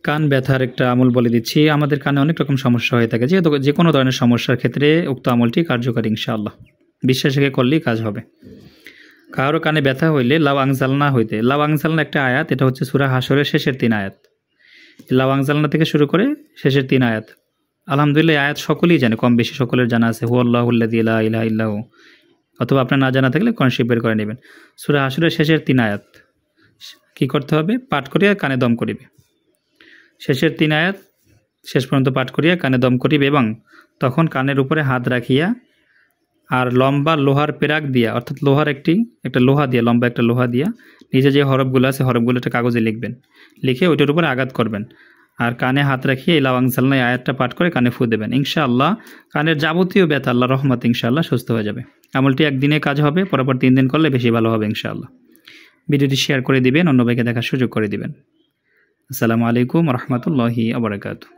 কান ব্যথার একটা আমল বলে দিচ্ছি। আমাদের কানে অনেক রকম সমস্যা হয়ে থাকে, যেহেতু যে কোনো ধরনের সমস্যার ক্ষেত্রে উক্ত আমলটি কার্যকরী ইনশাআল্লাহ। বিশ্বাস রেখে করলেই কাজ হবে। কারো কানে ব্যথা হইলে লাউ আংজালনা হইতে, লাউ আংজালনা একটা আয়াত, এটা হচ্ছে সূরা হাসরের শেষের 3 আয়াত। লাউ আংজালনা থেকে শুরু করে শেষের 3 আয়াত, আলহামদুলিল্লাহ আয়াত সকলেই জানে, কম বেশি সকলের জানা আছে। হুয়াল্লাহুল্লাযী লা ইলাহা ইল্লা হু, অথবা আপনার না জানা থাকলে কোরআন শরীফ বের করে নেবেন। সূরা হাসরের শেষের 3 আয়াত কি করতে হবে? পাঠ করিয়া কানে দম করিবে। শেষের 3 আয়াত শেষ পর্যন্ত পাঠ করিয়া কানে দম করিবে এবং তখন কানের উপরে হাত রাখিয়া আর লম্বা লোহার পেরাক দিয়া, অর্থাৎ লোহার একটা লোহা দিয়া, লম্বা একটা লোহা দিয়া নিচে যে হরফগুলো আছে হরফগুলো একটা কাগজে লিখবেন, লিখে ওইটার উপরে আঘাত করবেন আর কানে হাত রাখিয়ে এই লাউ আংজালনা আয়াতটা পাঠ করে কানে ফু দেবেন। ইনশাআল্লাহ কানের যাবতীয় ব্যথা আল্লাহ রহমত ইনশাআল্লাহ সুস্থ হয়ে যাবে। আমলটি একদিনে কাজ হবে, পরপর 3 দিন করলে বেশি ভালো হবে ইনশাআল্লাহ। ভিডিওটি শেয়ার করে দিবেন, অন্য ভাইকে দেখার সুযোগ করে দিবেন। আসসালামু আলাইকুম ওয়া রাহমাতুল্লাহি ওয়া বারাকাতুহু।